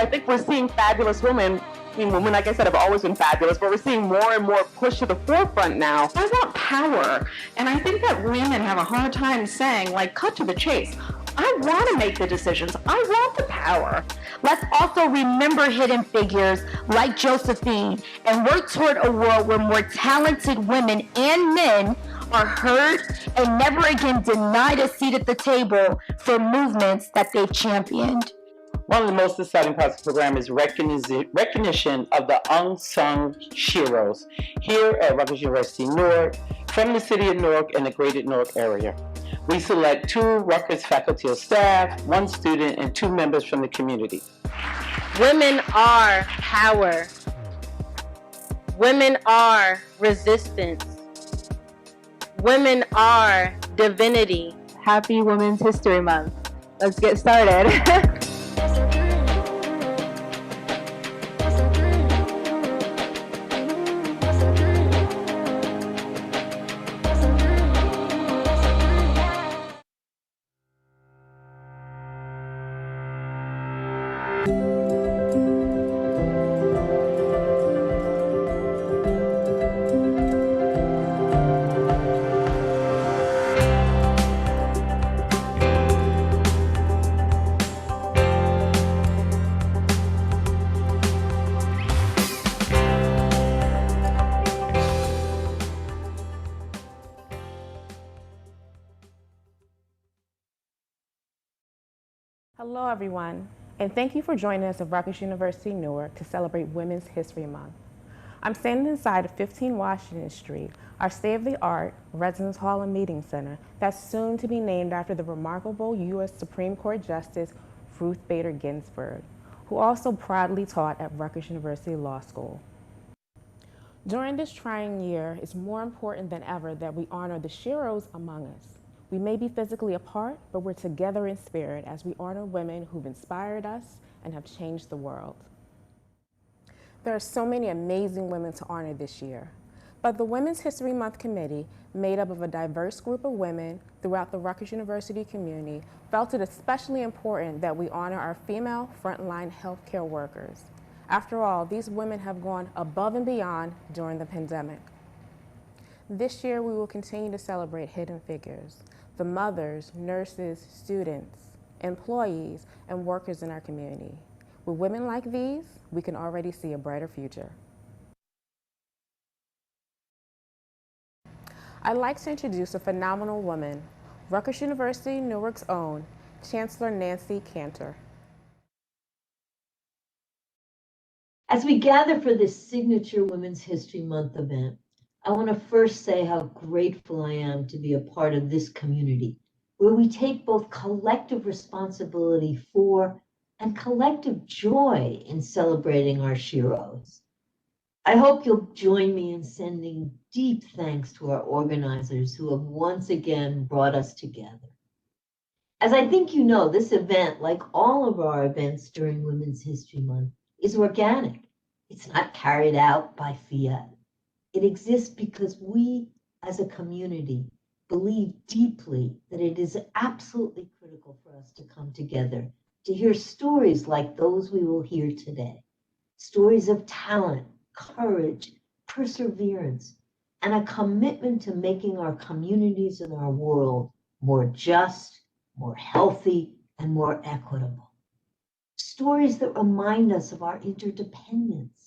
I think we're seeing fabulous women. I mean, women, like I said, have always been fabulous, but we're seeing more and more push to the forefront now. I want power, and I think that women have a hard time saying, like, cut to the chase. I want to make the decisions. I want the power. Let's also remember hidden figures like Josephine and work toward a world where more talented women and men are heard and never again denied a seat at the table for movements that they've championed. One of the most exciting parts of the program is recognition of the unsung She-roes here at Rutgers University, Newark, from the city of Newark and the greater Newark area. We select 2 Rutgers faculty or staff, 1 student, and 2 members from the community. Women are power. Women are resistance. Women are divinity. Happy Women's History Month. Let's get started. Hello everyone, and thank you for joining us at Rutgers University, Newark to celebrate Women's History Month. I'm standing inside of 15 Washington Street, our state-of-the-art residence hall and meeting center that's soon to be named after the remarkable U.S. Supreme Court Justice Ruth Bader Ginsburg, who also proudly taught at Rutgers University Law School. During this trying year, it's more important than ever that we honor the She-roes among us. We may be physically apart, but we're together in spirit as we honor women who've inspired us and have changed the world. There are so many amazing women to honor this year, but the Women's History Month Committee, made up of a diverse group of women throughout the Rutgers University community, felt it especially important that we honor our female frontline healthcare workers. After all, these women have gone above and beyond during the pandemic. This year, we will continue to celebrate hidden figures, the mothers, nurses, students, employees, and workers in our community. With women like these, we can already see a brighter future. I'd like to introduce a phenomenal woman, Rutgers University Newark's own Chancellor Nancy Cantor. As we gather for this signature Women's History Month event, I want to first say how grateful I am to be a part of this community, where we take both collective responsibility for and collective joy in celebrating our She-roes. I hope you'll join me in sending deep thanks to our organizers who have once again brought us together. As I think you know, this event, like all of our events during Women's History Month, is organic. It's not carried out by fiat. It exists because we, as a community, believe deeply that it is absolutely critical for us to come together to hear stories like those we will hear today. Stories of talent, courage, perseverance, and a commitment to making our communities and our world more just, more healthy, and more equitable. Stories that remind us of our interdependence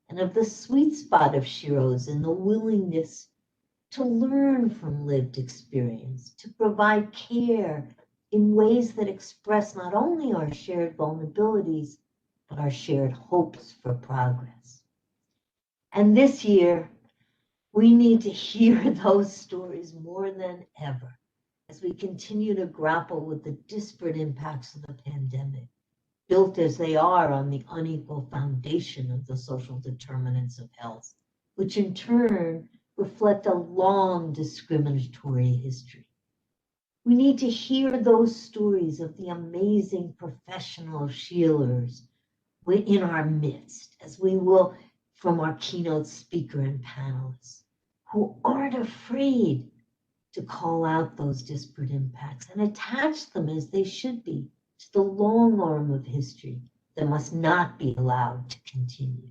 and of the sweet spot of She-roes in the willingness to learn from lived experience, to provide care in ways that express not only our shared vulnerabilities, but our shared hopes for progress. And this year, we need to hear those stories more than ever as we continue to grapple with the disparate impacts of the pandemic, built as they are on the unequal foundation of the social determinants of health, which in turn reflect a long discriminatory history. We need to hear those stories of the amazing professional She-leaders in our midst, as we will from our keynote speaker and panelists, who aren't afraid to call out those disparate impacts and attach them as they should be to the long arm of history that must not be allowed to continue.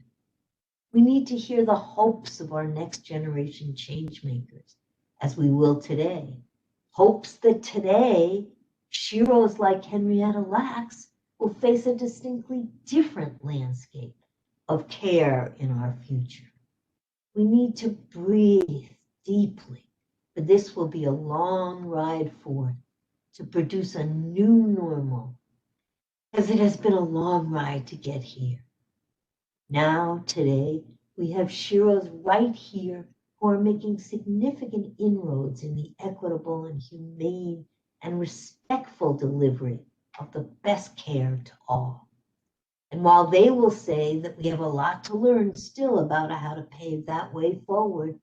We need to hear the hopes of our next generation change makers, as we will today. Hopes that today, She-roes like Henrietta Lacks will face a distinctly different landscape of care in our future. We need to breathe deeply, for this will be a long ride forth to produce a new normal, as it has been a long ride to get here. Now, today, we have She-roes right here who are making significant inroads in the equitable and humane and respectful delivery of the best care to all. And while they will say that we have a lot to learn still about how to pave that way forward,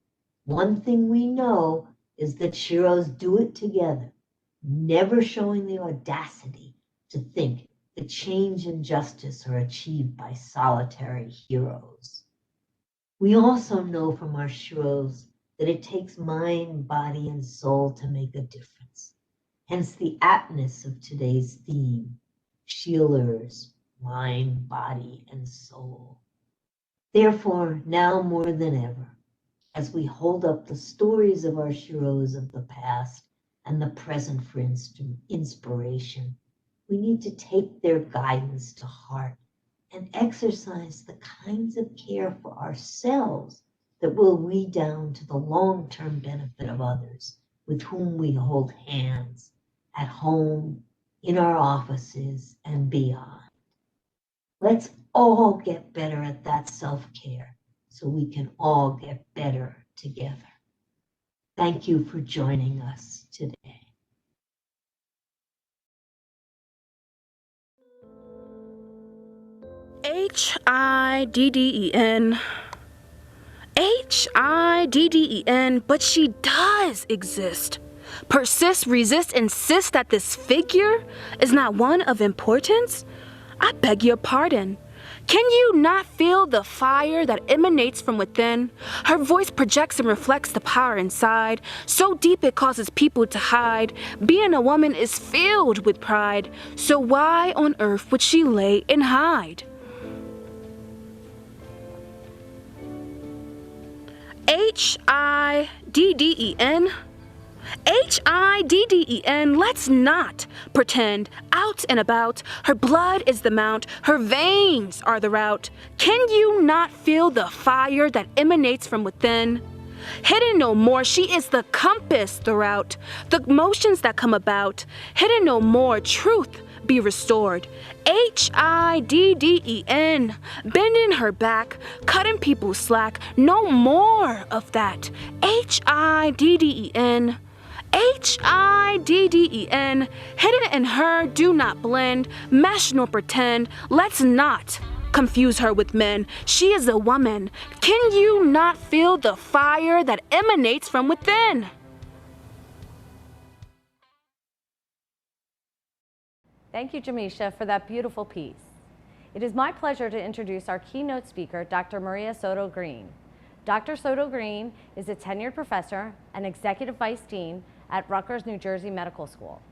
one thing we know is that She-roes do it together, never showing the audacity to think that change and justice are achieved by solitary heroes. We also know from our She-roes that it takes mind, body, and soul to make a difference. Hence the aptness of today's theme, SHealers, mind, body, and soul. Therefore, now more than ever, as we hold up the stories of our She-roes of the past and the present for inspiration, we need to take their guidance to heart and exercise the kinds of care for ourselves that will redound to the long-term benefit of others with whom we hold hands at home, in our offices, and beyond. Let's all get better at that self-care so we can all get better together. Thank you for joining us today. Hidden. Hidden, but she does exist. Persist, resist, insist that this figure is not one of importance? I beg your pardon. Can you not feel the fire that emanates from within? Her voice projects and reflects the power inside, so deep it causes people to hide. Being a woman is filled with pride, so why on earth would she lay and hide? Hidden. Hidden, let's not pretend. Out and about, her blood is the mount, her veins are the route. Can you not feel the fire that emanates from within? Hidden no more, she is the compass throughout, the motions that come about. Hidden no more, truth be restored. Hidden, bending her back, cutting people slack, no more of that. Hidden. Hidden, hidden in her, do not blend, mesh nor pretend. Let's not confuse her with men. She is a woman. Can you not feel the fire that emanates from within? Thank you, Jamisha, for that beautiful piece. It is my pleasure to introduce our keynote speaker, Dr. Maria Soto-Green. Dr. Soto-Green is a tenured professor and executive vice dean at Rutgers, New Jersey Medical School.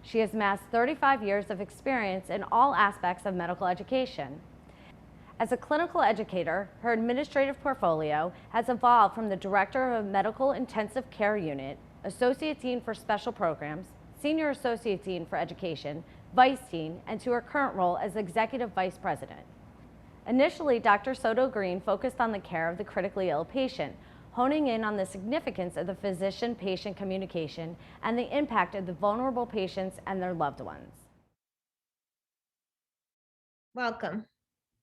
She has amassed 35 years of experience in all aspects of medical education. As a clinical educator, her administrative portfolio has evolved from the director of a medical intensive care unit, associate dean for special programs, senior associate dean for education, vice dean, and to her current role as executive vice president. Initially, Dr. Soto-Green focused on the care of the critically ill patient, honing in on the significance of the physician-patient communication and the impact of the vulnerable patients and their loved ones. Welcome.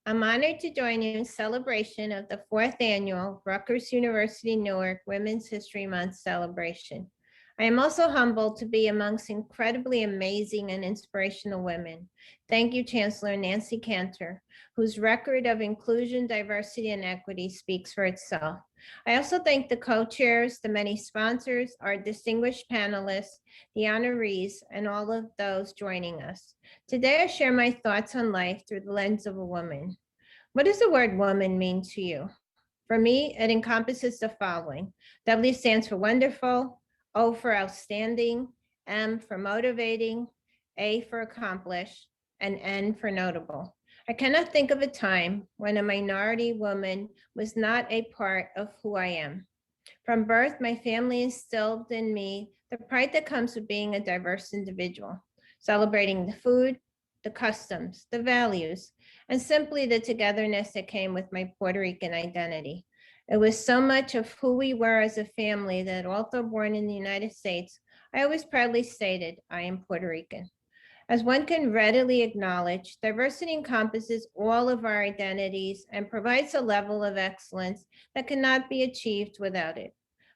I'm honored to join you in celebration of the 4th annual Rutgers University Newark Women's History Month celebration. I am also humbled to be amongst incredibly amazing and inspirational women. Thank you, Chancellor Nancy Cantor, whose record of inclusion, diversity, and equity speaks for itself. I also thank the co-chairs, the many sponsors, our distinguished panelists, the honorees, and all of those joining us. Today, I share my thoughts on life through the lens of a woman. What does the word woman mean to you? For me, it encompasses the following. W stands for wonderful, O for outstanding, M for motivating, A for accomplish, and N for notable. I cannot think of a time when a minority woman was not a part of who I am. From birth, my family instilled in me the pride that comes with being a diverse individual, celebrating the food, the customs, the values, and simply the togetherness that came with my Puerto Rican identity. It was so much of who we were as a family that, although born in the United States, I always proudly stated, I am Puerto Rican. As one can readily acknowledge, diversity encompasses all of our identities and provides a level of excellence that cannot be achieved without it.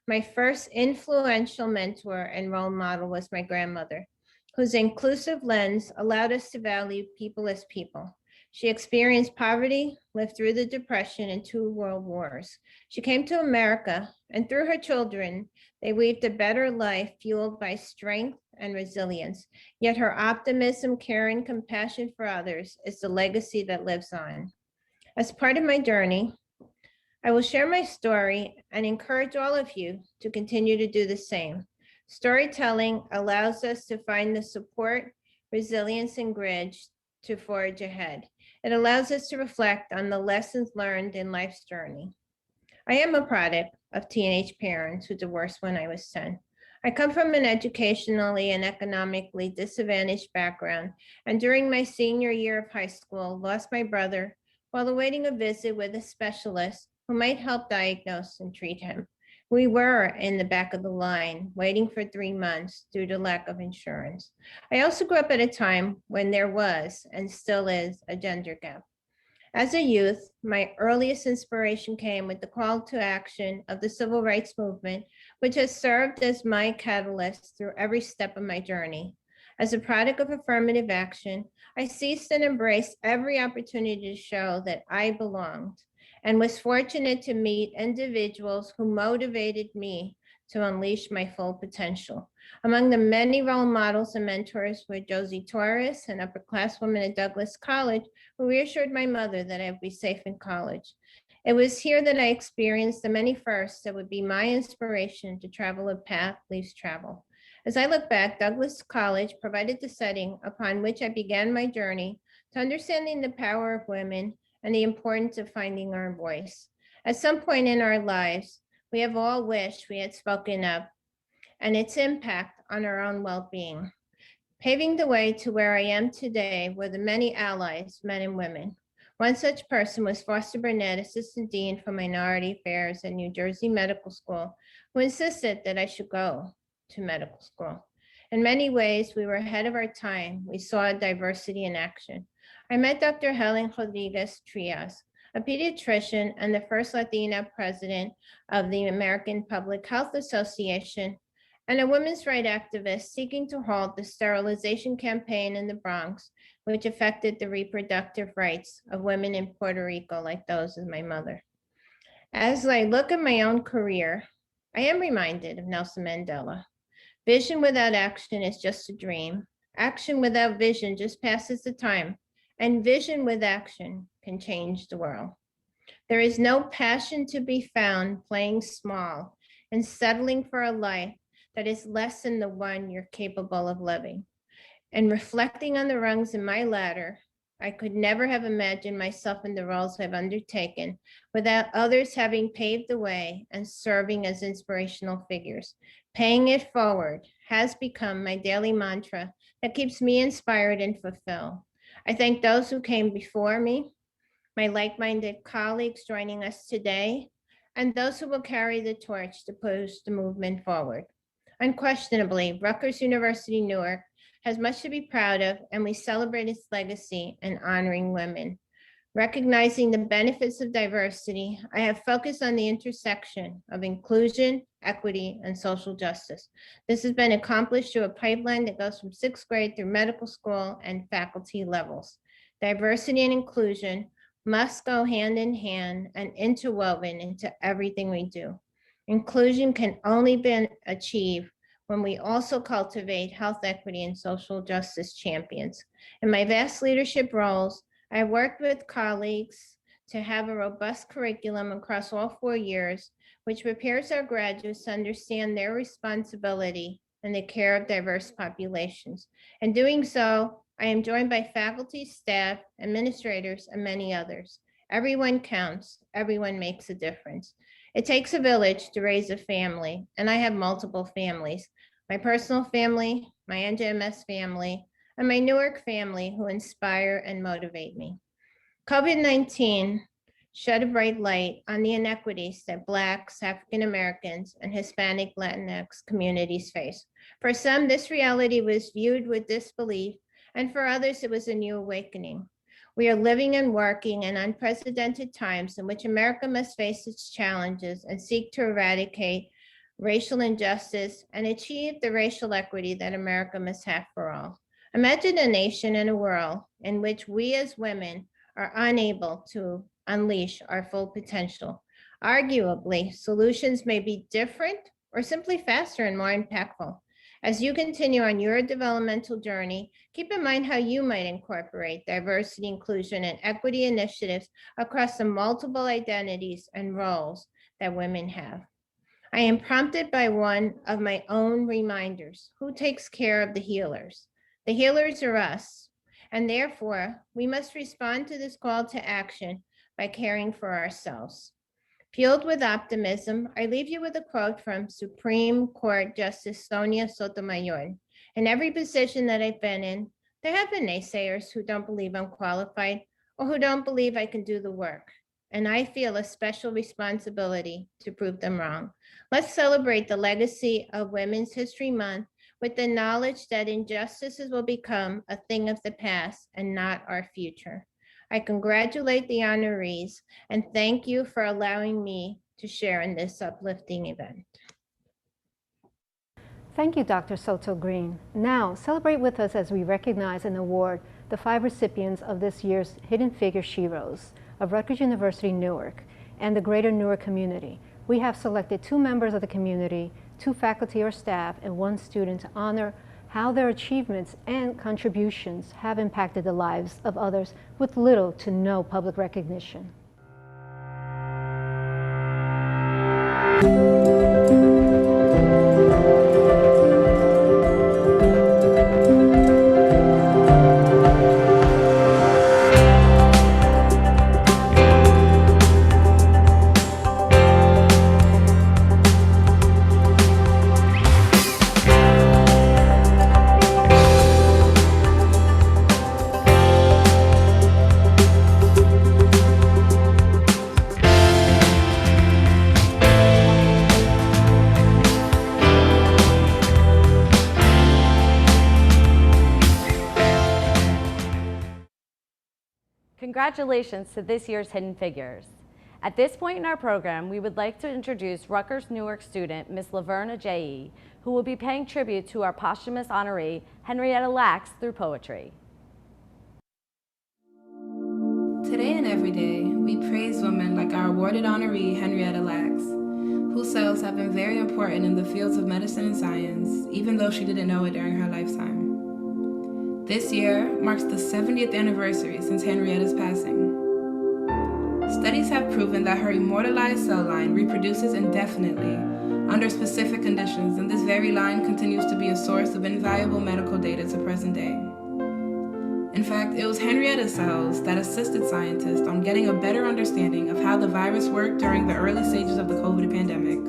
My first influential mentor and role model was my grandmother, whose inclusive lens allowed us to value people as people. She experienced poverty, lived through the Depression and 2 world wars. She came to America, and through her children, they weaved a better life fueled by strength and resilience. Yet her optimism, care, and compassion for others is the legacy that lives on. As part of my journey, I will share my story and encourage all of you to continue to do the same. Storytelling allows us to find the support, resilience, and grit to forge ahead. It allows us to reflect on the lessons learned in life's journey. I am a product of teenage parents who divorced when I was 10. I come from an educationally and economically disadvantaged background, and during my senior year of high school, lost my brother while awaiting a visit with a specialist who might help diagnose and treat him. We were in the back of the line, waiting for 3 months due to lack of insurance. I also grew up at a time when there was, and still is, a gender gap. As a youth, my earliest inspiration came with the call to action of the civil rights movement, which has served as my catalyst through every step of my journey. As a product of affirmative action, I seized and embraced every opportunity to show that I belonged, and was fortunate to meet individuals who motivated me to unleash my full potential. Among the many role models and mentors were Josie Torres, an upperclasswoman at Douglas College, who reassured my mother that I would be safe in college. It was here that I experienced the many firsts that would be my inspiration to travel a path least traveled. As I look back, Douglas College provided the setting upon which I began my journey to understanding the power of women and the importance of finding our voice. At some point in our lives, we have all wished we had spoken up, and its impact on our own well-being. Paving the way to where I am today were the many allies, men and women. One such person was Foster Burnett, Assistant Dean for Minority Affairs at New Jersey Medical School, who insisted that I should go to medical school. In many ways, we were ahead of our time. We saw diversity in action. I met Dr. Helen Rodriguez Trias, a pediatrician and the first Latina president of the American Public Health Association, and a women's rights activist seeking to halt the sterilization campaign in the Bronx, which affected the reproductive rights of women in Puerto Rico, like those of my mother. As I look at my own career, I am reminded of Nelson Mandela. Vision without action is just a dream. Action without vision just passes the time, and vision with action can change the world. There is no passion to be found playing small and settling for a life that is less than the one you're capable of living. And reflecting on the rungs in my ladder, I could never have imagined myself in the roles I've undertaken without others having paved the way and serving as inspirational figures. Paying it forward has become my daily mantra that keeps me inspired and fulfilled. I thank those who came before me, my like-minded colleagues joining us today, and those who will carry the torch to push the movement forward. Unquestionably, Rutgers University Newark has much to be proud of, and we celebrate its legacy in honoring women. Recognizing the benefits of diversity, I have focused on the intersection of inclusion, equity, and social justice. This has been accomplished through a pipeline that goes from 6th grade through medical school and faculty levels. Diversity and inclusion must go hand in hand and interwoven into everything we do. Inclusion can only be achieved when we also cultivate health equity and social justice champions. In my vast leadership roles, I worked with colleagues to have a robust curriculum across all 4 years, which prepares our graduates to understand their responsibility in the care of diverse populations. In doing so, I am joined by faculty, staff, administrators, and many others. Everyone counts. Everyone makes a difference. It takes a village to raise a family, and I have multiple families. My personal family, my NJMS family, and my Newark family who inspire and motivate me. COVID-19 shed a bright light on the inequities that Blacks, African Americans, and Hispanic Latinx communities face. For some, this reality was viewed with disbelief, and for others, it was a new awakening. We are living and working in unprecedented times in which America must face its challenges and seek to eradicate racial injustice and achieve the racial equity that America must have for all. Imagine a nation and a world in which we as women are unable to unleash our full potential. Arguably, solutions may be different or simply faster and more impactful. As you continue on your developmental journey, keep in mind how you might incorporate diversity, inclusion, and equity initiatives across the multiple identities and roles that women have. I am prompted by one of my own reminders. Who takes care of the healers? The healers are us, and therefore we must respond to this call to action by caring for ourselves. Fueled with optimism, I leave you with a quote from Supreme Court Justice Sonia Sotomayor. In every position that I've been in, there have been naysayers who don't believe I'm qualified or who don't believe I can do the work. And I feel a special responsibility to prove them wrong. Let's celebrate the legacy of Women's History Month with the knowledge that injustices will become a thing of the past and not our future. I congratulate the honorees and thank you for allowing me to share in this uplifting event. Thank you, Dr. Soto Green. Now, celebrate with us as we recognize and award the 5 recipients of this year's Hidden Figure She-roes of Rutgers University, Newark, and the greater Newark community. We have selected 2 members of the community, 2 faculty or staff, and 1 student to honor how their achievements and contributions have impacted the lives of others with little to no public recognition. Congratulations to this year's Hidden Figures. At this point in our program, we would like to introduce Rutgers-Newark student, Ms. Laverna J.E., who will be paying tribute to our posthumous honoree, Henrietta Lacks, through poetry. Today and every day, we praise women like our awarded honoree, Henrietta Lacks, whose cells have been very important in the fields of medicine and science, even though she didn't know it during her lifetime. This year marks the 70th anniversary since Henrietta's passing. Studies have proven that her immortalized cell line reproduces indefinitely under specific conditions, and this very line continues to be a source of invaluable medical data to present day. In fact, it was Henrietta's cells that assisted scientists on getting a better understanding of how the virus worked during the early stages of the COVID pandemic.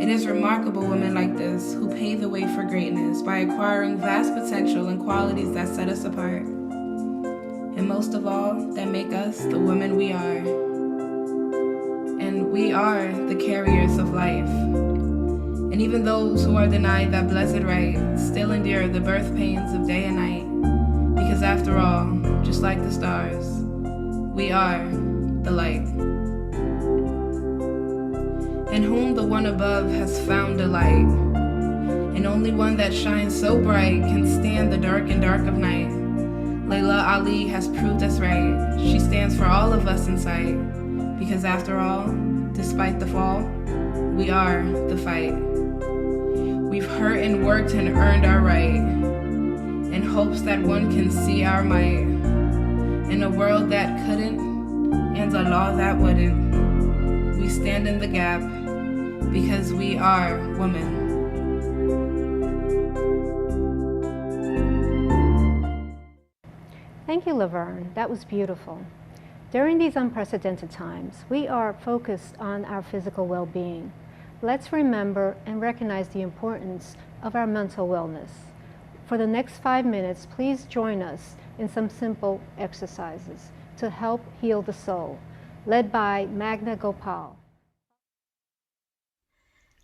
It is remarkable women like this who pave the way for greatness by acquiring vast potential and qualities that set us apart. And most of all, that make us the women we are. And we are the carriers of life. And even those who are denied that blessed right still endure the birth pains of day and night. Because after all, just like the stars, we are the light. In whom the one above has found delight, and only one that shines so bright can stand the dark and dark of night. Layla Ali has proved us right. She stands for all of us in sight, because after all, despite the fall, we are the fight. We've hurt and worked and earned our right, in hopes that one can see our might. In a world that couldn't, and a law that wouldn't, we stand in the gap, because we are women. Thank you, Laverne. That was beautiful. During these unprecedented times, we are focused on our physical well-being. Let's remember and recognize the importance of our mental wellness. For the next 5 minutes, please join us in some simple exercises to help heal the soul, led by Magna Gopal.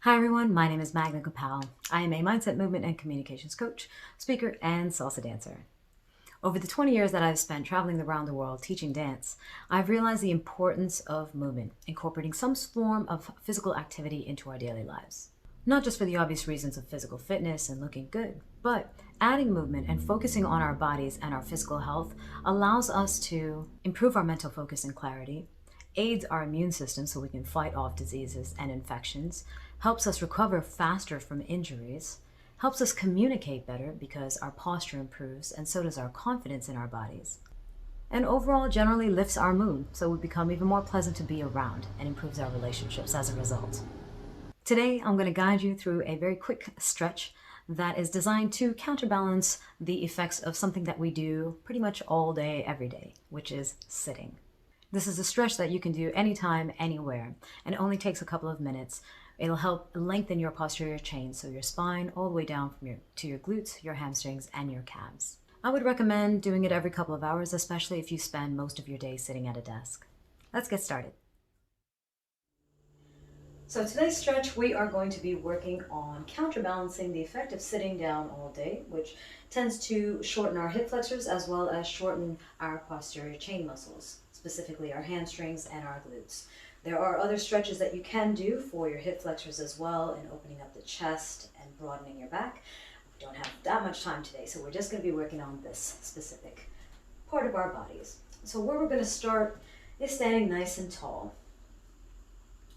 Hi everyone, my name is Magna Gopal. I am a mindset, movement, and communications coach, speaker, and salsa dancer. Over the 20 years that I've spent traveling around the world teaching dance, I've realized the importance of movement, incorporating some form of physical activity into our daily lives. Not just for the obvious reasons of physical fitness and looking good, but adding movement and focusing on our bodies and our physical health allows us to improve our mental focus and clarity, aids our immune system so we can fight off diseases and infections, helps us recover faster from injuries, helps us communicate better because our posture improves, and so does our confidence in our bodies. And overall generally lifts our mood, so we become even more pleasant to be around and improves our relationships as a result. Today, I'm going to guide you through a very quick stretch that is designed to counterbalance the effects of something that we do pretty much all day, every day, which is sitting. This is a stretch that you can do anytime, anywhere, and it only takes a couple of minutes. It'll help lengthen your posterior chain, so your spine all the way down to your glutes, your hamstrings, and your calves. I would recommend doing it every couple of hours, especially if you spend most of your day sitting at a desk. Let's get started. So today's stretch, we are going to be working on counterbalancing the effect of sitting down all day, which tends to shorten our hip flexors as well as shorten our posterior chain muscles, specifically our hamstrings and our glutes. There are other stretches that you can do for your hip flexors as well, and opening up the chest and broadening your back. We don't have that much time today, so we're just going to be working on this specific part of our bodies. So where we're going to start is standing nice and tall.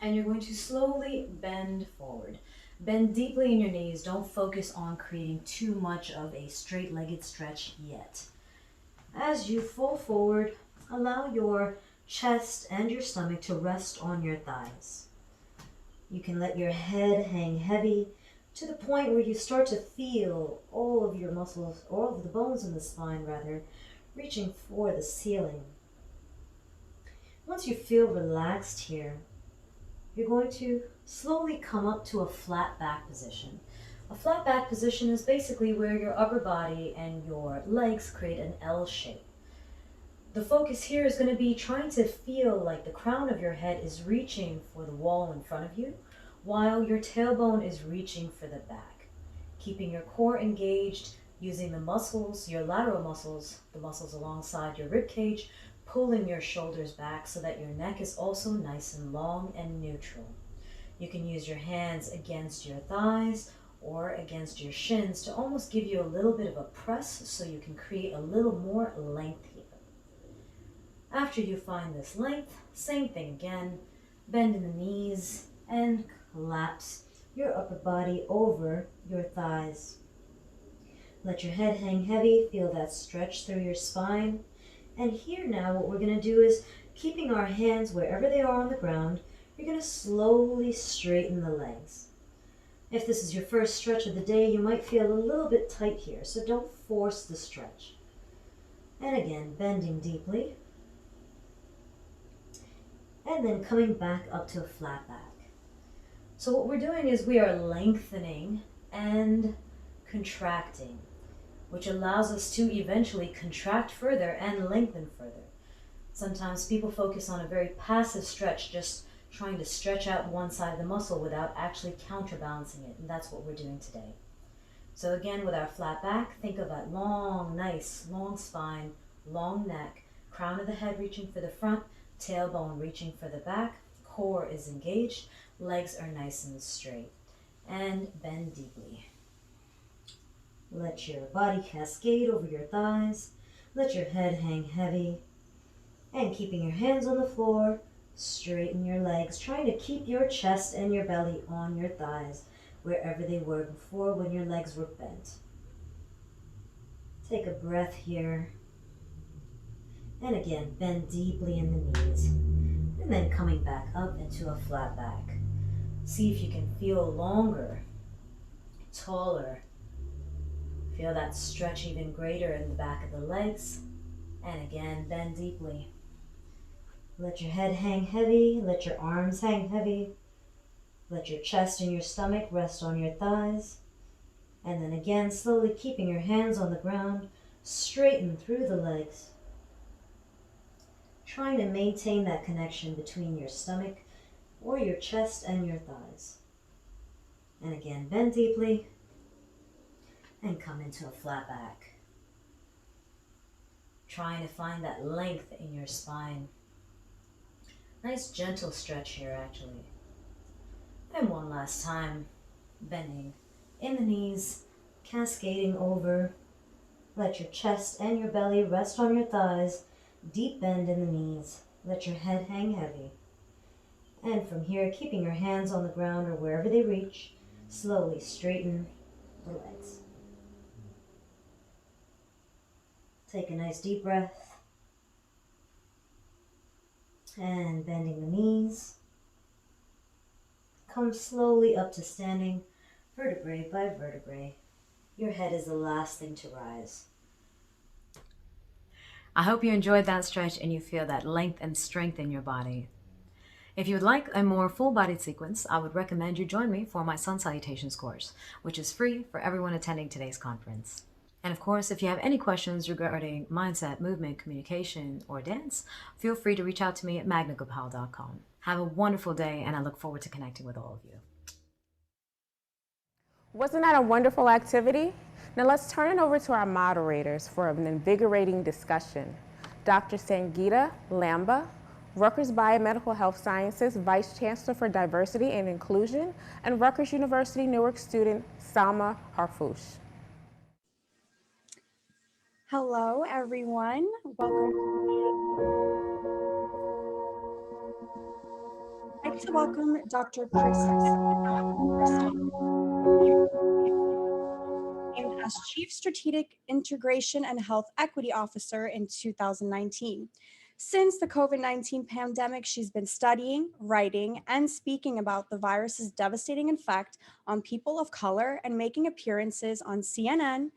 And you're going to slowly bend forward. Bend deeply in your knees. Don't focus on creating too much of a straight-legged stretch yet. As you fall forward, allow your chest and your stomach to rest on your thighs. You can let your head hang heavy to the point where you start to feel all of your muscles, all of the bones in the spine rather, reaching for the ceiling. Once you feel relaxed here, you're going to slowly come up to a flat back position. A flat back position is basically where your upper body and your legs create an L shape. The focus here is going to be trying to feel like the crown of your head is reaching for the wall in front of you, while your tailbone is reaching for the back. Keeping your core engaged, using the muscles, your lateral muscles, the muscles alongside your rib cage, pulling your shoulders back so that your neck is also nice and long and neutral. You can use your hands against your thighs or against your shins to almost give you a little bit of a press so you can create a little more length here. After you find this length, same thing again, bend in the knees and collapse your upper body over your thighs. Let your head hang heavy, feel that stretch through your spine. And here now what we're going to do is, keeping our hands wherever they are on the ground, you're going to slowly straighten the legs. If this is your first stretch of the day, you might feel a little bit tight here, so don't force the stretch. And again, bending deeply. And then coming back up to a flat back. So what we're doing is we are lengthening and contracting, which allows us to eventually contract further and lengthen further. Sometimes people focus on a very passive stretch, just trying to stretch out one side of the muscle without actually counterbalancing it, and that's what we're doing today. So again, with our flat back, think of that long, nice, long spine, long neck, crown of the head reaching for the front, tailbone reaching for the back, core is engaged, legs are nice and straight, and bend deeply. Let your body cascade over your thighs, let your head hang heavy, and keeping your hands on the floor, straighten your legs, trying to keep your chest and your belly on your thighs, wherever they were before when your legs were bent. Take a breath here. And again, bend deeply in the knees. And then coming back up into a flat back. See if you can feel longer, taller. Feel that stretch even greater in the back of the legs. And again, bend deeply. Let your head hang heavy, let your arms hang heavy. Let your chest and your stomach rest on your thighs. And then again, slowly keeping your hands on the ground, straighten through the legs. Trying to maintain that connection between your stomach or your chest and your thighs. And again, bend deeply and come into a flat back. Trying to find that length in your spine. Nice gentle stretch here actually. And one last time, bending in the knees, cascading over. Let your chest and your belly rest on your thighs. Deep bend in the knees. Let your head hang heavy. And from here, keeping your hands on the ground or wherever they reach, slowly straighten the legs. Take a nice deep breath. And bending the knees. Come slowly up to standing, vertebrae by vertebrae. Your head is the last thing to rise. I hope you enjoyed that stretch and you feel that length and strength in your body. If you would like a more full-bodied sequence, I would recommend you join me for my Sun Salutations course, which is free for everyone attending today's conference. And of course, if you have any questions regarding mindset, movement, communication, or dance, feel free to reach out to me at magnagopal.com. Have a wonderful day, and I look forward to connecting with all of you. Wasn't that a wonderful activity? Now let's turn it over to our moderators for an invigorating discussion. Dr. Sangeeta Lamba, Rutgers Biomedical Health Sciences Vice Chancellor for Diversity and Inclusion, and Rutgers University Newark student Salma Harfouche. Hello, everyone. Welcome. I'd like to welcome Dr. Chris named as Chief Strategic Integration and Health Equity Officer in 2019. Since the COVID-19 pandemic, she's been studying, writing, and speaking about the virus's devastating effect on people of color and making appearances on CNN,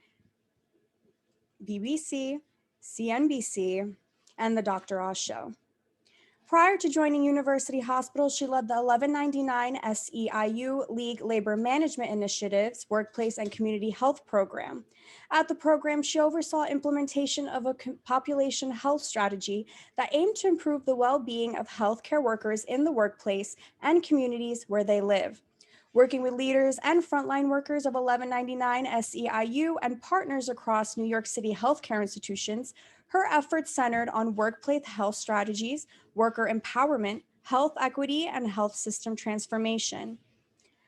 BBC, CNBC, and The Dr. Oz Show. Prior to joining University Hospital, she led the 1199 SEIU League Labor Management Initiative's Workplace and Community Health Program. At the program, she oversaw implementation of a population health strategy that aimed to improve the well-being of healthcare workers in the workplace and communities where they live. Working with leaders and frontline workers of 1199 SEIU and partners across New York City healthcare institutions, her efforts centered on workplace health strategies, worker empowerment, health equity, and health system transformation.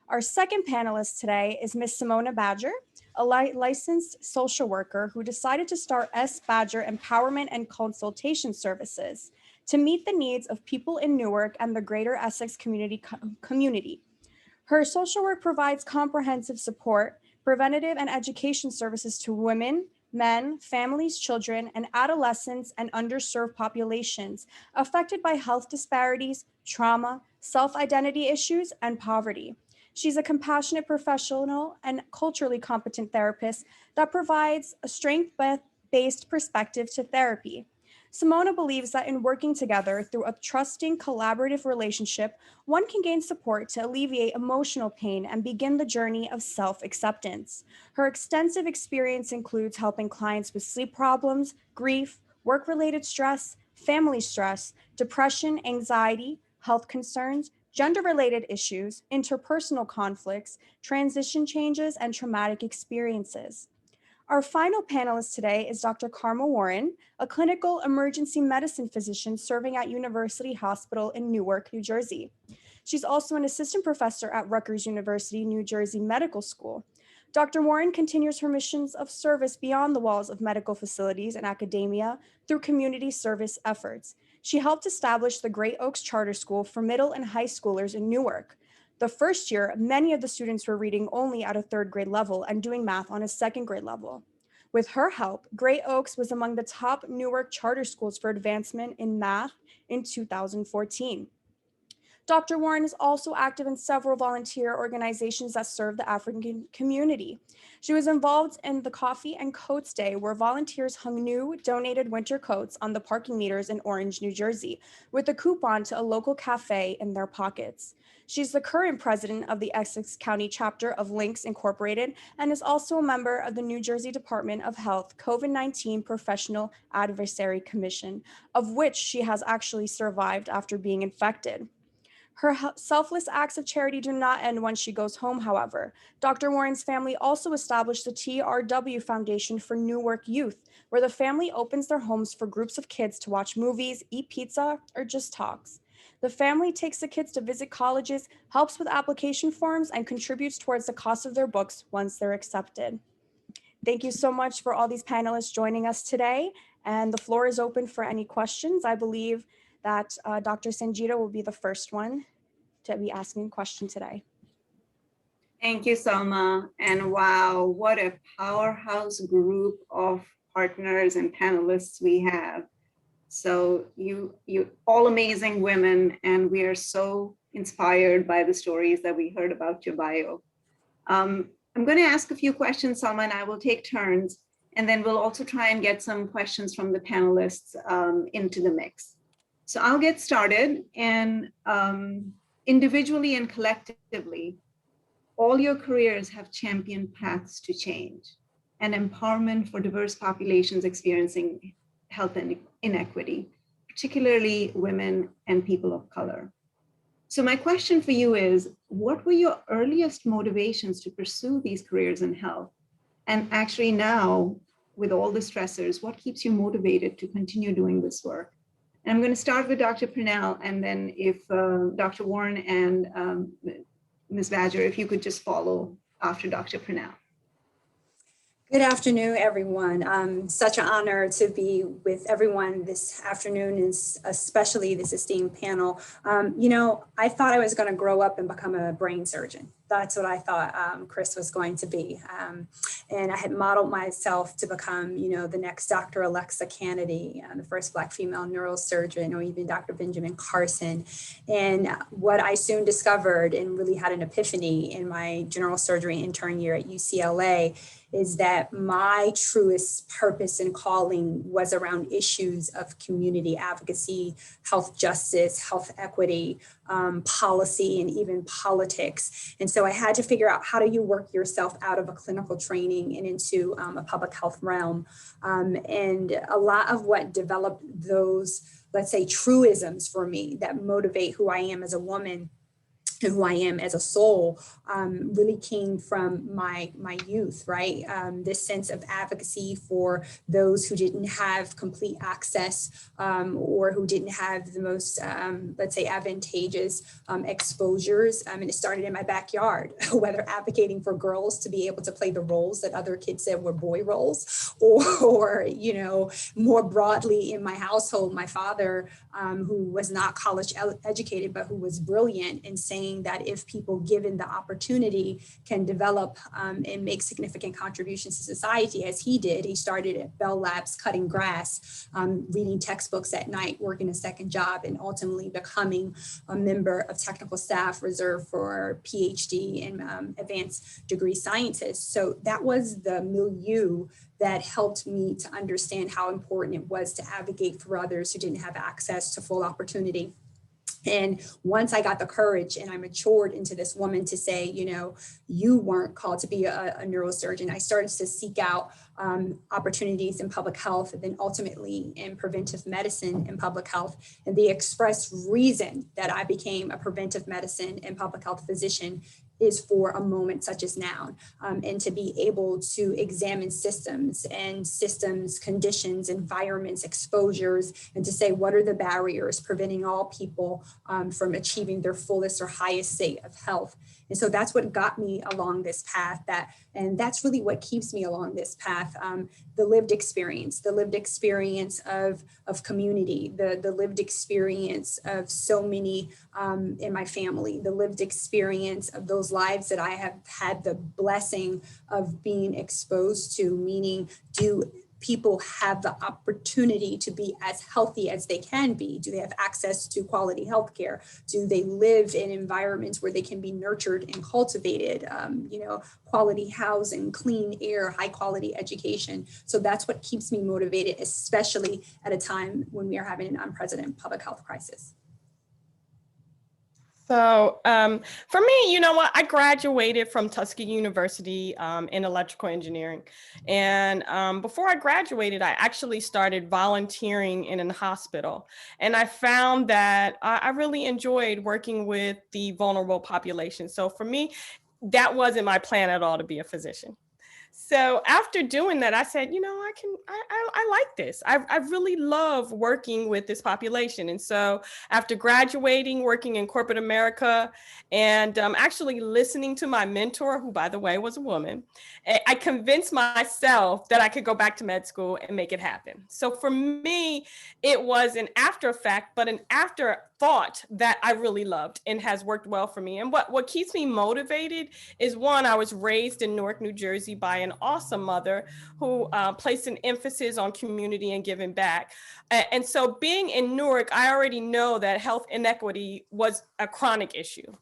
Our second panelist today is Ms. Simona Badger, a licensed social worker who decided to start S. Badger Empowerment and Consultation Services to meet the needs of people in Newark and the greater Essex community. Her social work provides comprehensive support, preventative and education services to women, men, families, children, and adolescents and underserved populations affected by health disparities, trauma, self-identity issues, and poverty. She's a compassionate professional and culturally competent therapist that provides a strength-based perspective to therapy. Simona believes that in working together through a trusting, collaborative relationship, one can gain support to alleviate emotional pain and begin the journey of self-acceptance. Her extensive experience includes helping clients with sleep problems, grief, work-related stress, family stress, depression, anxiety, health concerns, gender-related issues, interpersonal conflicts, transition changes, and traumatic experiences. Our final panelist today is Dr. Karma Warren, a clinical emergency medicine physician serving at University Hospital in Newark, New Jersey. She's also an assistant professor at Rutgers University, New Jersey Medical School. Dr. Warren continues her missions of service beyond the walls of medical facilities and academia through community service efforts. She helped establish the Great Oaks Charter School for middle and high schoolers in Newark. The first year, many of the students were reading only at a third grade level and doing math on a second grade level. With her help, Great Oaks was among the top Newark charter schools for advancement in math in 2014. Dr. Warren is also active in several volunteer organizations that serve the African community. She was involved in the Coffee and Coats Day, where volunteers hung new donated winter coats on the parking meters in Orange, New Jersey, with a coupon to a local cafe in their pockets. She's the current president of the Essex County chapter of Lynx Incorporated and is also a member of the New Jersey Department of Health COVID-19 Professional Advisory Commission, of which she has actually survived after being infected. Her selfless acts of charity do not end when she goes home, however. Dr. Warren's family also established the TRW Foundation for Newark Youth, where the family opens their homes for groups of kids to watch movies, eat pizza, or just talks. The family takes the kids to visit colleges, helps with application forms, and contributes towards the cost of their books once they're accepted. Thank you so much for all these panelists joining us today, and the floor is open for any questions. I believe that Dr. Sanjita will be the first one to be asking a question today. Thank you, Salma. And wow, what a powerhouse group of partners and panelists we have. So you all amazing women, and we are so inspired by the stories that we heard about your bio. I'm going to ask a few questions, Salma, and I will take turns, and then we'll also try and get some questions from the panelists into the mix. So I'll get started, and individually and collectively, all your careers have championed paths to change and empowerment for diverse populations experiencing health inequity, particularly women and people of color. So my question for you is, what were your earliest motivations to pursue these careers in health? And actually now, with all the stressors, what keeps you motivated to continue doing this work? And I'm going to start with Dr. Purnell, and then if Dr. Warren and Ms. Badger, if you could just follow after Dr. Purnell. Good afternoon, everyone. Such an honor to be with everyone this afternoon, and especially this esteemed panel. You know, I thought I was going to grow up and become a brain surgeon. That's what I thought Chris was going to be. And I had modeled myself to become, you know, the next Dr. Alexa Kennedy, the first Black female neurosurgeon, or even Dr. Benjamin Carson. And what I soon discovered and really had an epiphany in my general surgery intern year at UCLA is that my truest purpose and calling was around issues of community advocacy, health justice, health equity, policy, and even politics. And so I had to figure out, how do you work yourself out of a clinical training and into a public health realm? And a lot of what developed those, let's say, truisms for me that motivate who I am as a woman and who I am as a soul really came from my youth, right? This sense of advocacy for those who didn't have complete access or who didn't have the most, let's say, advantageous exposures. And it started in my backyard, whether advocating for girls to be able to play the roles that other kids said were boy roles, or you know, more broadly in my household, my father, who was not college educated, but who was brilliant in saying that if people given the opportunity can develop and make significant contributions to society, as he did. He started at Bell Labs cutting grass, reading textbooks at night, working a second job, and ultimately becoming a member of technical staff reserved for PhD and advanced degree scientists. So that was the milieu that helped me to understand how important it was to advocate for others who didn't have access to full opportunity. And once I got the courage and I matured into this woman to say, you know, you weren't called to be a neurosurgeon, I started to seek out opportunities in public health, and then ultimately in preventive medicine and public health. And the express reason that I became a preventive medicine and public health physician is for a moment such as now, and to be able to examine systems, conditions, environments, exposures, and to say, what are the barriers preventing all people from achieving their fullest or highest state of health? And so that's what got me along this path, and that's really what keeps me along this path. The lived experience of community, the lived experience of so many in my family, the lived experience of those lives that I have had the blessing of being exposed to, meaning do people have the opportunity to be as healthy as they can be? Do they have access to quality healthcare? Do they live in environments where they can be nurtured and cultivated? Quality housing, clean air, high quality education. So that's what keeps me motivated, especially at a time when we are having an unprecedented public health crisis. So for me, you know what, I graduated from Tuskegee University in electrical engineering. And before I graduated, I actually started volunteering in a hospital. And I found that I really enjoyed working with the vulnerable population. So for me, that wasn't my plan at all to be a physician. So after doing that, I said, you know, I like this. I really love working with this population. And so after graduating, working in corporate America, and actually listening to my mentor, who by the way was a woman, I convinced myself that I could go back to med school and make it happen. So for me, it was an after effect, but an afterthought that I really loved and has worked well for me. And what keeps me motivated is, one, I was raised in Newark, New Jersey by an awesome mother who placed an emphasis on community and giving back. And so being in Newark, I already know that health inequity was a chronic issue.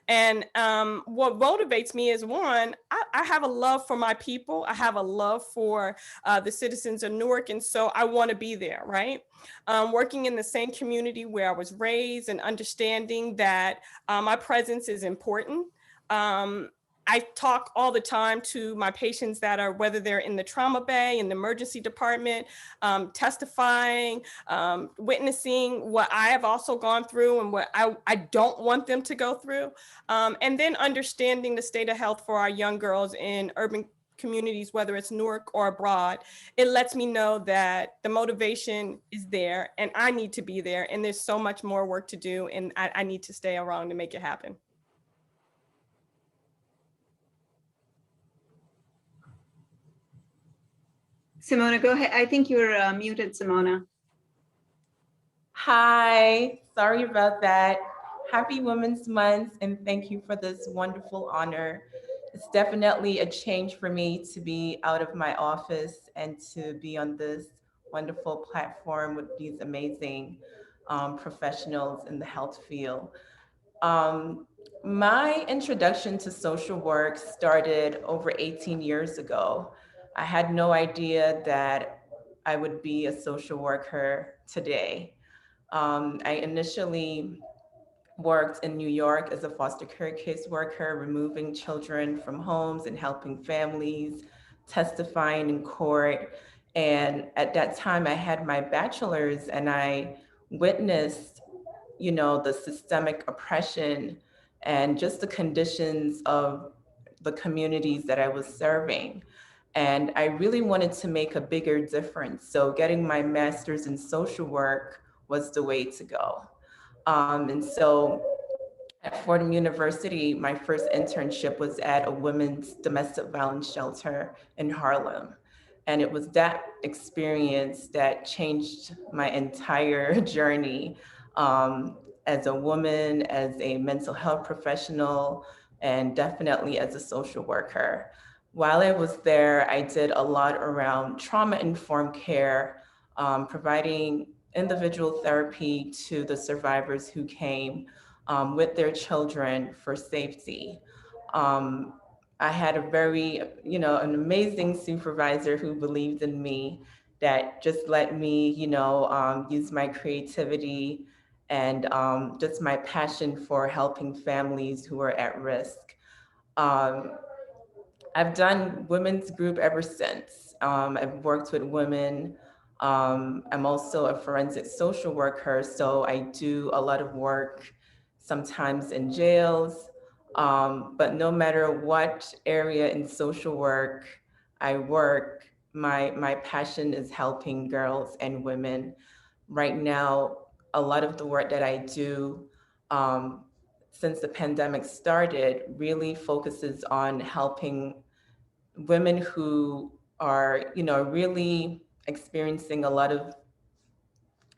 And what motivates me is, one, I have a love for my people. I have a love for the citizens of Newark. And so I want to be there, right? Working in the same community where I was raised and understanding that my presence is important. I talk all the time to my patients that are, whether they're in the trauma bay, in the emergency department, testifying, witnessing what I have also gone through and what I don't want them to go through. And then understanding the state of health for our young girls in urban communities, whether it's Newark or abroad. It lets me know that the motivation is there and I need to be there. And there's so much more work to do. And I need to stay around to make it happen. Simona, go ahead. I think you're muted, Simona. Hi, sorry about that. Happy Women's Month, and thank you for this wonderful honor. It's definitely a change for me to be out of my office and to be on this wonderful platform with these amazing professionals in the health field. My introduction to social work started over 18 years ago. I had no idea that I would be a social worker today. I initially worked in New York as a foster care caseworker, removing children from homes and helping families, testifying in court. And at that time I had my bachelor's and I witnessed, you know, the systemic oppression and just the conditions of the communities that I was serving. And I really wanted to make a bigger difference. So getting my master's in social work was the way to go. And so at Fordham University, my first internship was at a women's domestic violence shelter in Harlem. And it was that experience that changed my entire journey as a woman, as a mental health professional, and definitely as a social worker. While I was there, I did a lot around trauma-informed care, providing individual therapy to the survivors who came with their children for safety. I had a very, an amazing supervisor who believed in me, that just let me, use my creativity and just my passion for helping families who are at risk. I've done women's group ever since. I've worked with women. I'm also a forensic social worker, so I do a lot of work, sometimes in jails, but no matter what area in social work I work, my passion is helping girls and women. Right now, a lot of the work that I do since the pandemic started really focuses on helping women who are, really experiencing a lot of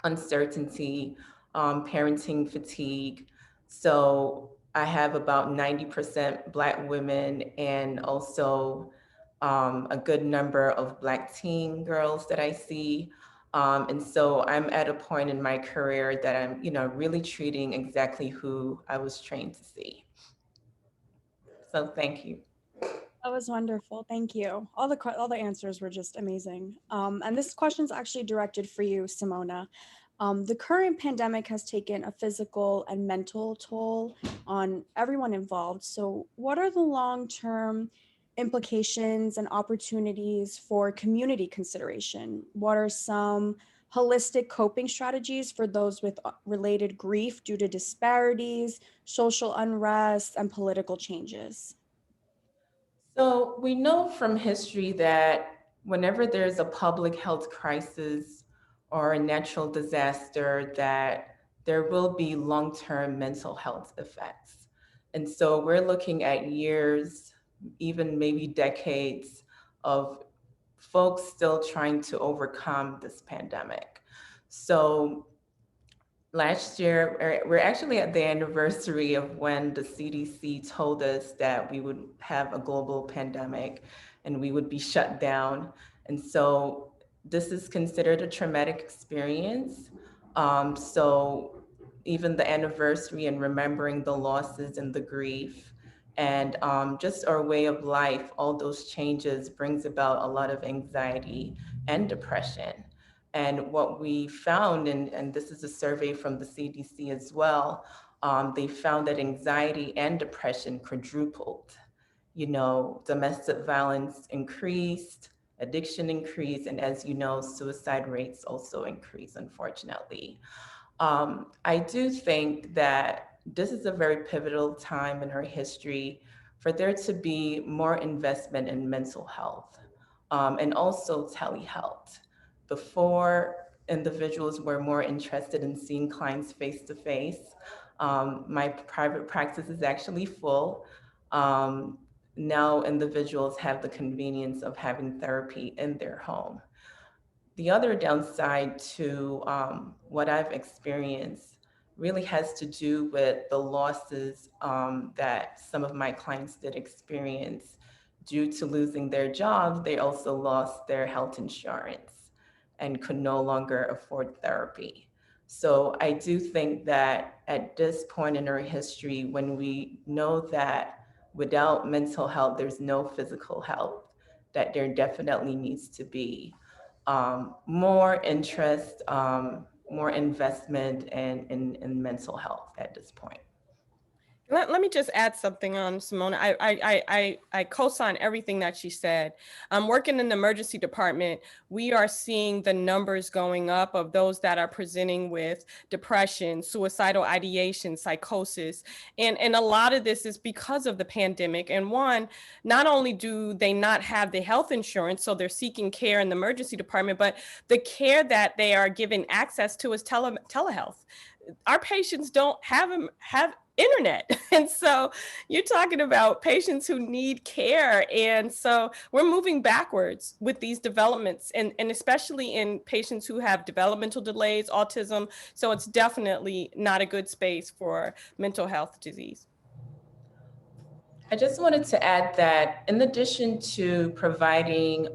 uncertainty, parenting fatigue. So I have about 90% Black women and also a good number of Black teen girls that I see. And so I'm at a point in my career that I'm, really treating exactly who I was trained to see. So thank you. That was wonderful. Thank you. All the answers were just amazing. And this question is actually directed for you, Simona. The current pandemic has taken a physical and mental toll on everyone involved. So what are the long-term implications and opportunities for community consideration? What are some holistic coping strategies for those with related grief due to disparities, social unrest, and political changes? So we know from history that whenever there's a public health crisis or a natural disaster, that there will be long-term mental health effects. And so we're looking at years, even maybe decades of folks still trying to overcome this pandemic. So last year, we're actually at the anniversary of when the CDC told us that we would have a global pandemic and we would be shut down. And so this is considered a traumatic experience. So even the anniversary and remembering the losses and the grief and just our way of life, all those changes brings about a lot of anxiety and depression. And what we found, and this is a survey from the CDC as well, they found that anxiety and depression quadrupled. Domestic violence increased, addiction increased, and as you know, suicide rates also increased, unfortunately. I do think that this is a very pivotal time in our history for there to be more investment in mental health and also telehealth. Before, individuals were more interested in seeing clients face to face. My private practice is actually full. Now individuals have the convenience of having therapy in their home. The other downside to what I've experienced really has to do with the losses that some of my clients did experience. Due to losing their jobs, they also lost their health insurance and could no longer afford therapy. So I do think that at this point in our history, when we know that without mental health, there's no physical health, that there definitely needs to be more interest, more investment in mental health at this point. Let me just add something on Simona. I co-sign everything that she said. Working in the emergency department, we are seeing the numbers going up of those that are presenting with depression, suicidal ideation, psychosis. And a lot of this is because of the pandemic. And one, not only do they not have the health insurance, so they're seeking care in the emergency department, but the care that they are given access to is telehealth. Our patients don't have internet. And so you're talking about patients who need care. And so we're moving backwards with these developments and especially in patients who have developmental delays, autism. So it's definitely not a good space for mental health disease. I just wanted to add that in addition to providing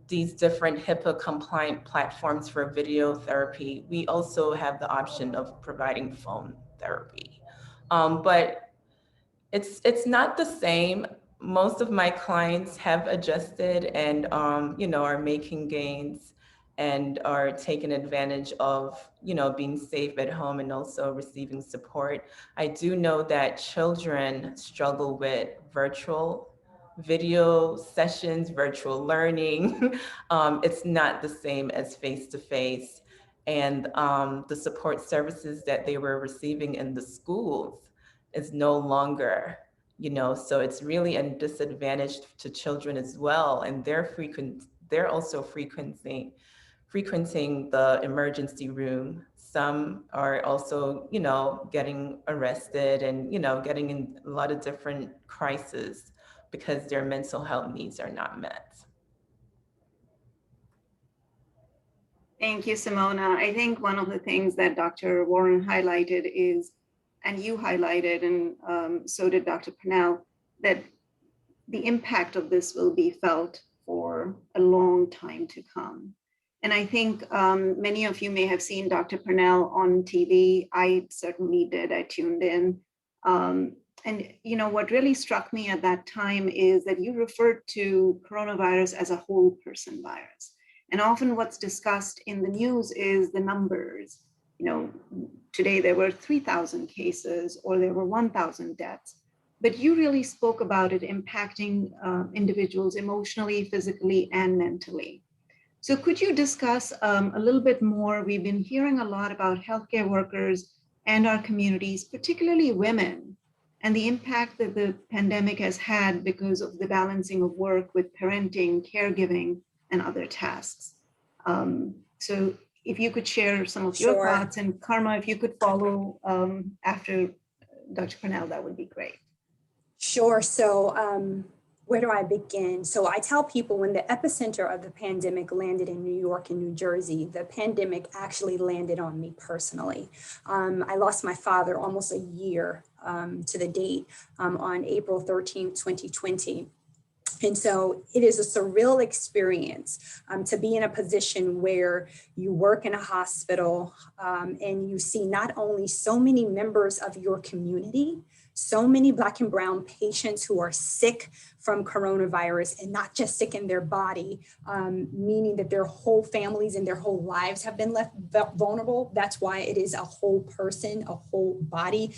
these different HIPAA compliant platforms for video therapy, we also have the option of providing phone therapy. But it's not the same. Most of my clients have adjusted and are making gains and are taking advantage of being safe at home and also receiving support. I do know that children struggle with virtual video sessions, virtual learning. It's not the same as face-to-face. And the support services that they were receiving in the schools is no longer, so it's really a disadvantage to children as well. And they're also frequenting the emergency room. Some are also, getting arrested and, getting in a lot of different crises because their mental health needs are not met. Thank you, Simona. I think one of the things that Dr. Warren highlighted is, and you highlighted, and so did Dr. Pennell, that the impact of this will be felt for a long time to come. And I think many of you may have seen Dr. Purnell on TV. I certainly did. I tuned in. And you know what really struck me at that time is that you referred to coronavirus as a whole person virus. And often what's discussed in the news is the numbers. You know, today there were 3,000 cases or there were 1,000 deaths. But you really spoke about it impacting individuals emotionally, physically, and mentally. So could you discuss a little bit more? We've been hearing a lot about healthcare workers and our communities, particularly women, and the impact that the pandemic has had because of the balancing of work with parenting, caregiving, and other tasks. So if you could share some of your thoughts, and Karma, if you could follow after Dr. Purnell, that would be great. Sure. So where do I begin? So I tell people when the epicenter of the pandemic landed in New York and New Jersey, the pandemic actually landed on me personally. I lost my father almost a year to the date on April 13th, 2020. And so it is a surreal experience to be in a position where you work in a hospital and you see not only so many members of your community, so many Black and brown patients who are sick from coronavirus, and not just sick in their body, meaning that their whole families and their whole lives have been left vulnerable. That's why it is a whole person, a whole body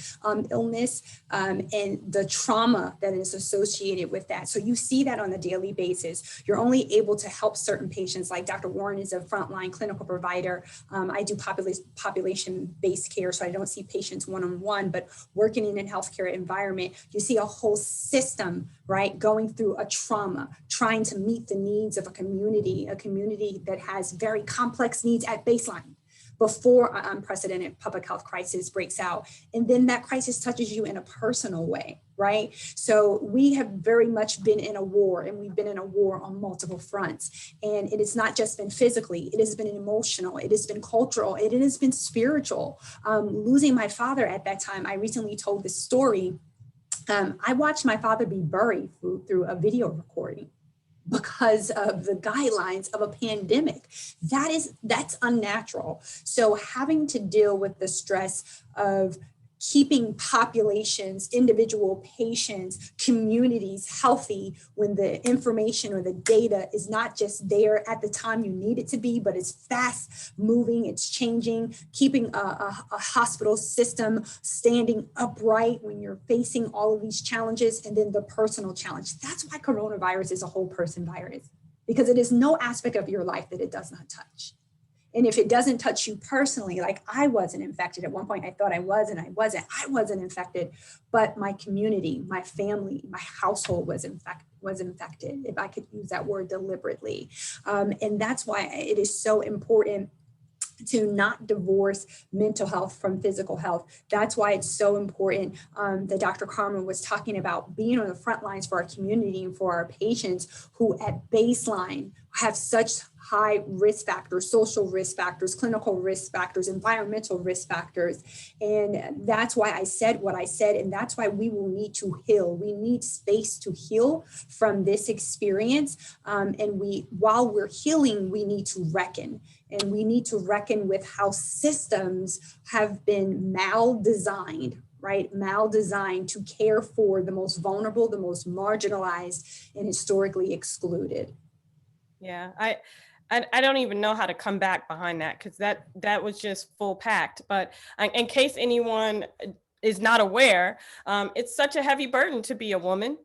illness, and the trauma that is associated with that. So you see that on a daily basis. You're only able to help certain patients, like Dr. Warren is a frontline clinical provider. I do population-based care, so I don't see patients one-on-one, but working in a healthcare environment, you see a whole system, right, going through a trauma, trying to meet the needs of a community that has very complex needs at baseline before an unprecedented public health crisis breaks out. And then that crisis touches you in a personal way, right? So we have very much been in a war, and we've been in a war on multiple fronts. And it has not just been physically, it has been emotional, it has been cultural, it has been spiritual. Losing my father at that time, I recently told this story. I watched my father be buried through a video recording because of the guidelines of a pandemic. That's unnatural. So having to deal with the stress of keeping populations, individual patients, communities healthy when the information or the data is not just there at the time you need it to be, but it's fast moving, it's changing, keeping a hospital system standing upright when you're facing all of these challenges, and then the personal challenge. That's why coronavirus is a whole person virus, because it is no aspect of your life that it does not touch. And if it doesn't touch you personally, like I wasn't infected. At one point I thought I was, and I wasn't infected, but my community, my family, my household was infected, if I could use that word deliberately. And that's why it is so important to not divorce mental health from physical health. That's why it's so important that Dr. Carmen was talking about being on the front lines for our community and for our patients who at baseline have such high risk factors, social risk factors, clinical risk factors, environmental risk factors. And that's why I said what I said. And that's why we will need to heal. We need space to heal from this experience. And while we're healing, we need to reckon. And we need to reckon with how systems have been mal-designed, right? Mal-designed to care for the most vulnerable, the most marginalized, and historically excluded. Yeah, I don't even know how to come back behind that, because that was just full packed. But in case anyone is not aware, it's such a heavy burden to be a woman,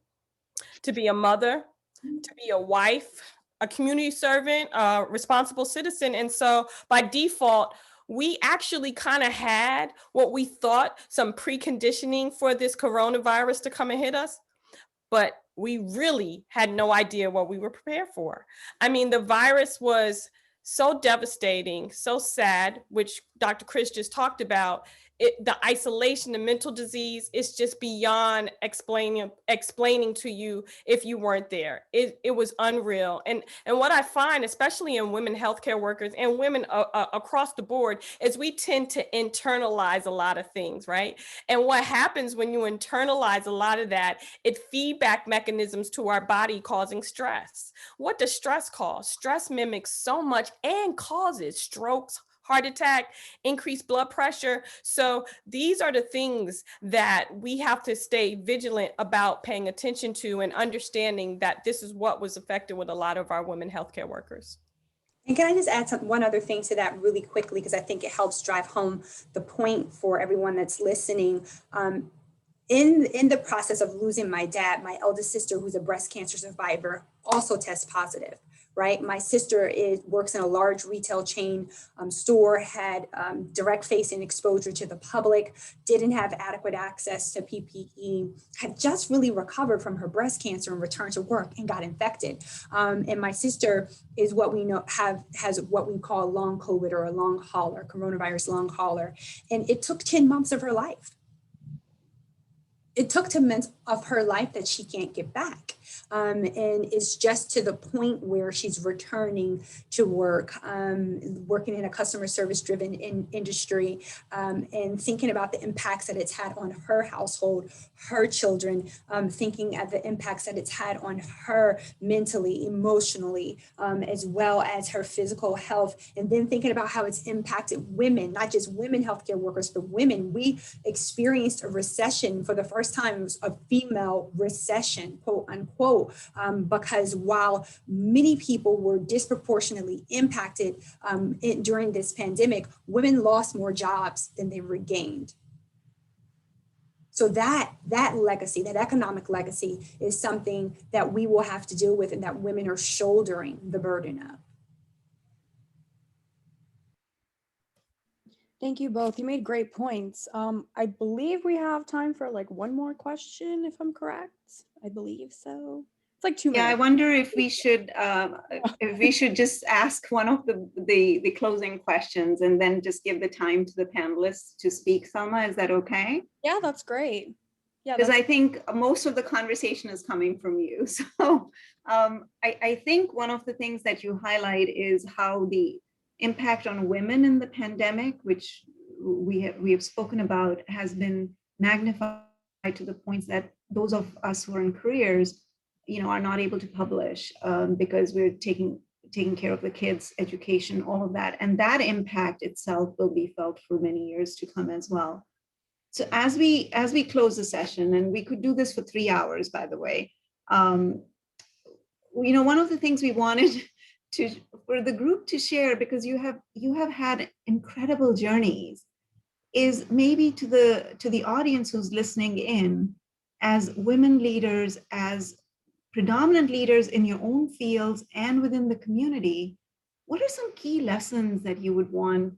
to be a mother, to be a wife, a community servant, a responsible citizen. And so by default, we actually kind of had what we thought some preconditioning for this coronavirus to come and hit us, but we really had no idea what we were prepared for. I mean, the virus was so devastating, so sad, which Dr. Chris just talked about. the isolation, the mental disease, it's just beyond explaining to you if you weren't there. It was unreal. And what I find, especially in women healthcare workers and women across the board, is we tend to internalize a lot of things, right? And what happens when you internalize a lot of that, it feedback mechanisms to our body causing stress. What does stress cause? Stress mimics so much and causes strokes, heart attack, increased blood pressure. So these are the things that we have to stay vigilant about paying attention to and understanding that this is what was affected with a lot of our women healthcare workers. And can I just add one other thing to that really quickly, because I think it helps drive home the point for everyone that's listening. In the process of losing my dad, my eldest sister, who's a breast cancer survivor, also tests positive, right? My sister works in a large retail chain store, had direct facing exposure to the public, didn't have adequate access to PPE, had just really recovered from her breast cancer and returned to work and got infected. And my sister is what we know has what we call long COVID or a long hauler, coronavirus long hauler. And it took 10 months of her life. It took 10 months of her life that she can't get back. And it's just to the point where she's returning to work, working in a customer service driven industry, and thinking about the impacts that it's had on her household, her children, thinking of the impacts that it's had on her mentally, emotionally, as well as her physical health. And then thinking about how it's impacted women, not just women healthcare workers, but women. We experienced a recession for the first time. It was a female recession, quote unquote, because while many people were disproportionately impacted during this pandemic, women lost more jobs than they regained. So that legacy, that economic legacy, is something that we will have to deal with and that women are shouldering the burden of. Thank you both. You made great points. I believe we have time for like one more question, if I'm correct. I believe so. It's like 2 minutes. Yeah, I wonder if we should just ask one of the closing questions and then just give the time to the panelists to speak. Selma, is that okay? Yeah, that's great. Yeah, because I think most of the conversation is coming from you. So I think one of the things that you highlight is how the impact on women in the pandemic, which we have spoken about, has been magnified to the points that those of us who are in careers, are not able to publish because we're taking care of the kids' education, all of that. And that impact itself will be felt for many years to come as well. So as we close the session, and we could do this for 3 hours, by the way, one of the things we wanted for the group to share, because you have had incredible journeys, is maybe to the audience who's listening in, as women leaders, as predominant leaders in your own fields and within the community, what are some key lessons that you would want,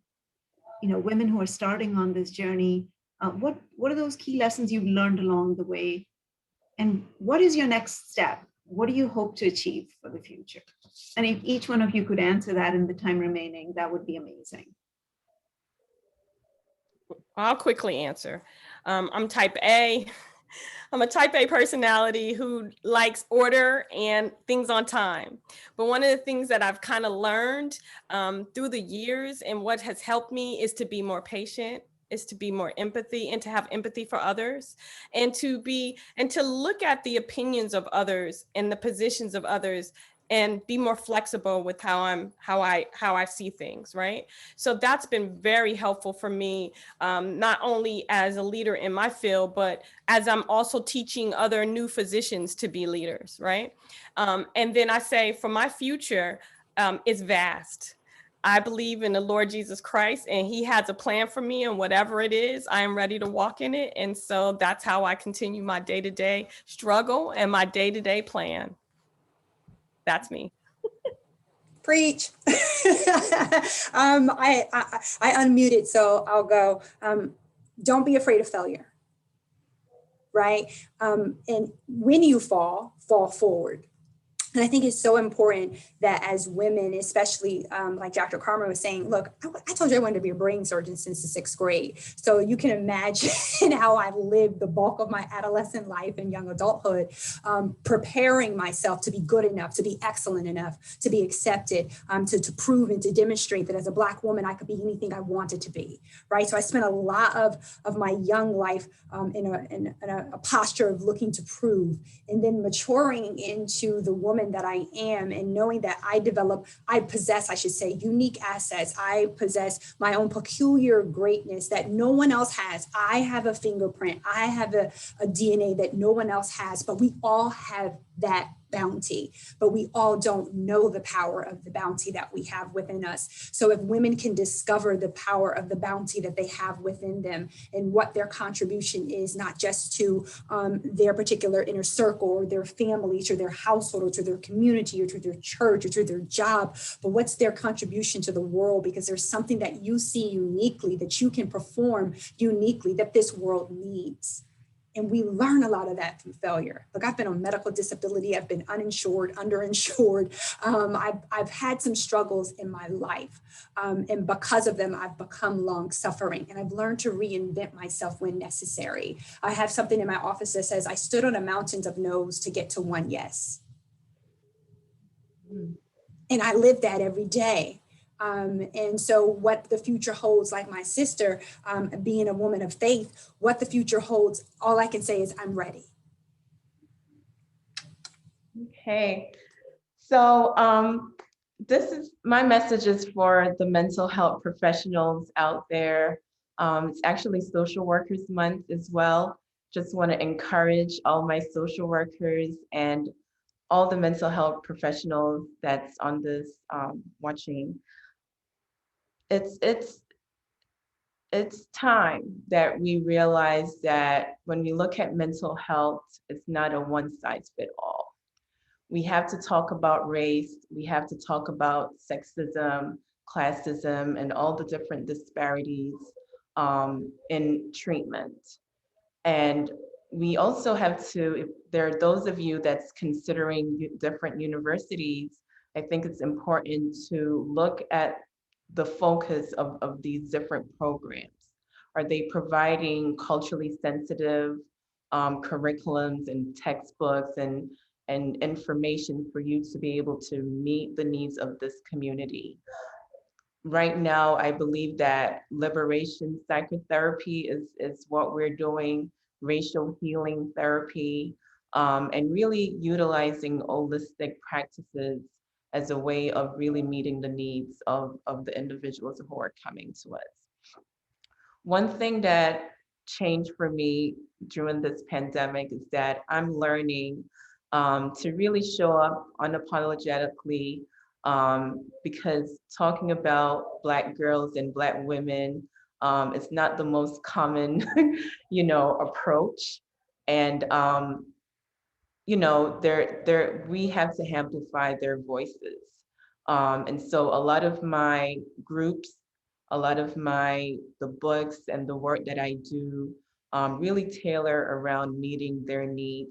women who are starting on this journey, what are those key lessons you've learned along the way? And what is your next step? What do you hope to achieve for the future? And if each one of you could answer that in the time remaining, that would be amazing. I'll quickly answer. I'm type A. I'm a type A personality who likes order and things on time. But one of the things that I've kind of learned through the years, and what has helped me, is to be more patient, is to be more empathy, and to have empathy for others, and to look at the opinions of others and the positions of others, and be more flexible with how I see things, right? So that's been very helpful for me, not only as a leader in my field, but as I'm also teaching other new physicians to be leaders, right? And then I say, for my future, it's vast. I believe in the Lord Jesus Christ, and He has a plan for me, and whatever it is, I am ready to walk in it. And so that's how I continue my day-to-day struggle and my day-to-day plan. That's me. Preach. I unmuted, so I'll go. Don't be afraid of failure, right? And when you fall forward. And I think it's so important that as women, especially like Dr. Karma was saying, look, I told you I wanted to be a brain surgeon since the 6th grade. So you can imagine how I've lived the bulk of my adolescent life and young adulthood, preparing myself to be good enough, to be excellent enough, to be accepted, to prove and to demonstrate that as a Black woman, I could be anything I wanted to be, right? So I spent a lot of my young life in a posture of looking to prove, and then maturing into the woman that I am, and knowing that I possess, I should say, unique assets. I possess my own peculiar greatness that no one else has. I have a fingerprint. I have a DNA that no one else has, but we all have that bounty, but we all don't know the power of the bounty that we have within us. So if women can discover the power of the bounty that they have within them and what their contribution is, not just to their particular inner circle or their family, to their household or to their community or to their church or to their job, but what's their contribution to the world? Because there's something that you see uniquely, that you can perform uniquely, that this world needs. And we learn a lot of that through failure. Look, I've been on medical disability. I've been uninsured, underinsured. I've had some struggles in my life. And because of them, I've become long suffering. And I've learned to reinvent myself when necessary. I have something in my office that says, I stood on a mountain of no's to get to one yes. And I live that every day. And so what the future holds, like my sister, being a woman of faith, what the future holds, all I can say is I'm ready. Okay, so this is my message is for the mental health professionals out there. It's actually Social Workers Month as well. Just want to encourage all my social workers and all the mental health professionals that's on this watching. It's time that we realize that when we look at mental health, it's not a one-size-fits-all. We have to talk about race, we have to talk about sexism, classism, and all the different disparities in treatment. And we also have to, if there are those of you that's considering different universities, I think it's important to look at the focus of these different programs. Are they providing culturally sensitive curriculums and textbooks and information for you to be able to meet the needs of this community? Right now, I believe that liberation psychotherapy is what we're doing, racial healing therapy, and really utilizing holistic practices as a way of really meeting the needs of the individuals who are coming to us. One thing that changed for me during this pandemic is that I'm learning to really show up unapologetically, because talking about Black girls and Black women is not the most common, approach. And we have to amplify their voices. And so a lot of my groups, a lot of the books and the work that I do really tailor around meeting their needs.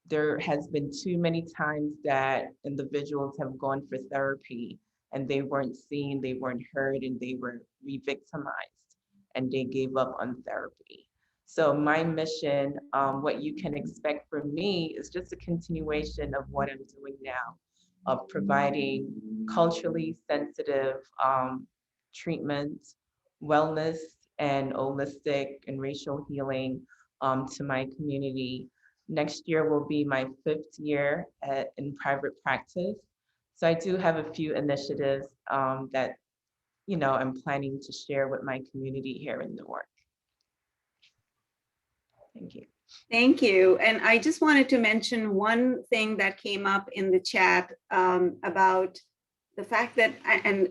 There has been too many times that individuals have gone for therapy and they weren't seen, they weren't heard, and they were re-victimized and they gave up on therapy. So my mission, what you can expect from me is just a continuation of what I'm doing now, of providing culturally sensitive treatment, wellness, and holistic and racial healing to my community. Next year will be my 5th year in private practice. So I do have a few initiatives that, I'm planning to share with my community here in Newark. Thank you. Thank you. And I just wanted to mention one thing that came up in the chat about the fact that, and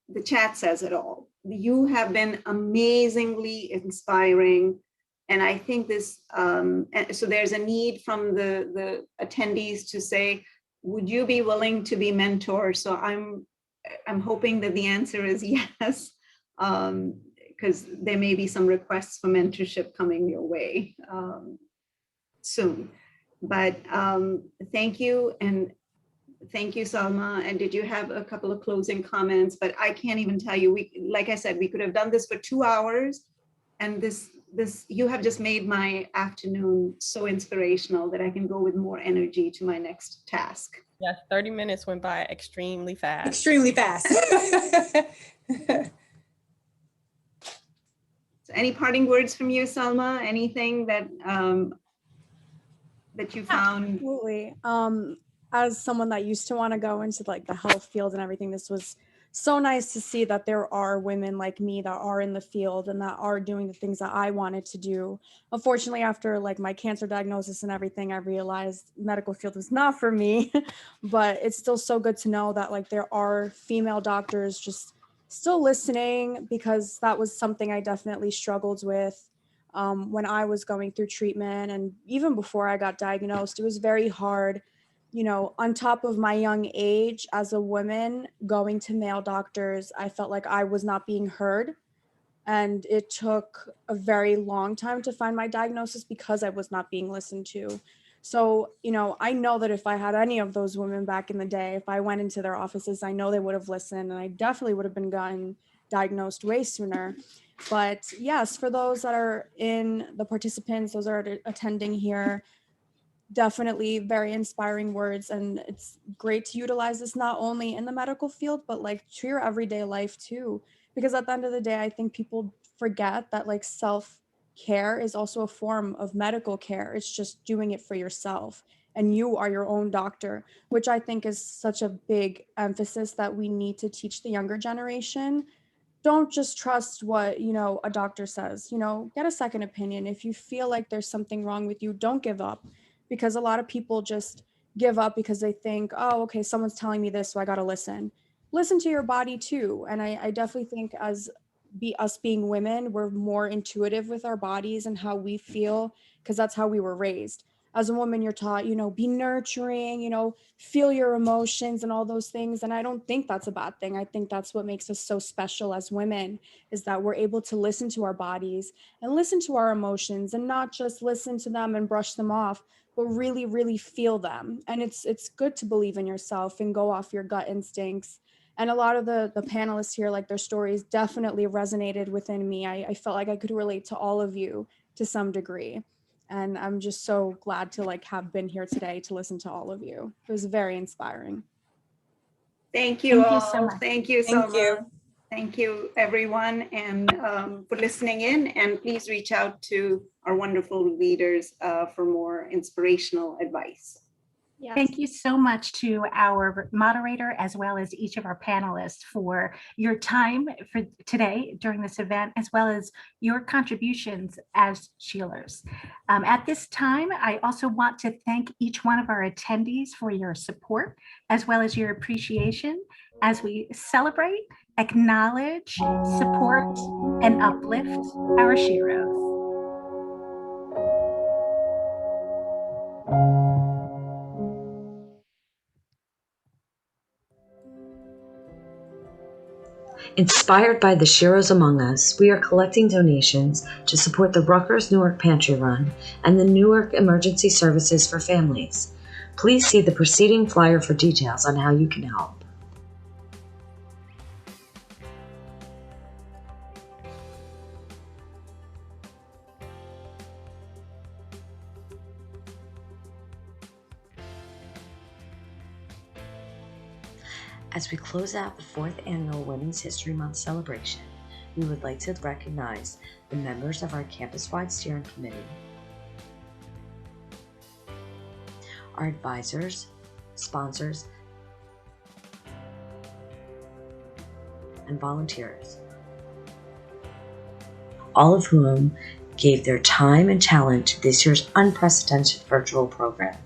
the chat says it all, you have been amazingly inspiring. And I think this, so there's a need from the attendees to say, would you be willing to be mentors? So I'm hoping that the answer is yes, because there may be some requests for mentorship coming your way soon. But thank you. And Thank you, Salma. And did you have a couple of closing comments? But I can't even tell you, like I said, we could have done this for 2 hours. And you have just made my afternoon so inspirational that I can go with more energy to my next task. Yes, 30 minutes went by extremely fast. Extremely fast. So any parting words from you, Salma? Anything that that you found? Absolutely. As someone that used to want to go into like the health field and everything, this was so nice to see that there are women like me that are in the field and that are doing the things that I wanted to do. Unfortunately, after like my cancer diagnosis and everything, I realized medical field was not for me, but it's still so good to know that like there are female doctors just still listening, because that was something I definitely struggled with when I was going through treatment. And even before I got diagnosed, it was very hard, you know, on top of my young age as a woman going to male doctors. I felt like I was not being heard. And it took a very long time to find my diagnosis because I was not being listened to. So, you know, I know that if I had any of those women back in the day, if I went into their offices, I know they would have listened, and I definitely would have been gotten diagnosed way sooner. But yes, for those that are in the participants, those are attending here, definitely very inspiring words. And it's great to utilize this not only in the medical field, but like to your everyday life too. Because at the end of the day, I think people forget that like self-care is also a form of medical care. It's just doing it for yourself, and you are your own doctor, which I think is such a big emphasis that we need to teach the younger generation. Don't just trust what, you know, a doctor says. You know, get a second opinion. If you feel like there's something wrong with you, don't give up, because a lot of people just give up because they think, oh, okay, someone's telling me this, so I got to listen to your body too. And I definitely think as us being women, we're more intuitive with our bodies and how we feel, because that's how we were raised. As a woman, you're taught, you know, be nurturing, you know, feel your emotions and all those things. And I don't think that's a bad thing. I think that's what makes us so special as women, is that we're able to listen to our bodies and listen to our emotions, and not just listen to them and brush them off, but really, really feel them. And it's good to believe in yourself and go off your gut instincts. And a lot of the panelists here, like their stories definitely resonated within me. I felt like I could relate to all of you to some degree. And I'm just so glad to like have been here today to listen to all of you. It was very inspiring. Thank you all. So much. Thank you so Thank you. much. Thank you, everyone, and for listening in. And please reach out to our wonderful leaders for more inspirational advice. Yes. Thank you so much to our moderator, as well as each of our panelists, for your time for today during this event, as well as your contributions as Shealers. At this time, I also want to thank each one of our attendees for your support, as well as your appreciation as we celebrate, acknowledge, support, and uplift our She-roes. Inspired by the She-roes Among Us, we are collecting donations to support the Rutgers-Newark Pantry Run and the Newark Emergency Services for Families. Please see the preceding flyer for details on how you can help. As we close out the 4th Annual Women's History Month celebration, we would like to recognize the members of our campus-wide steering committee, our advisors, sponsors, and volunteers, all of whom gave their time and talent to this year's unprecedented virtual program.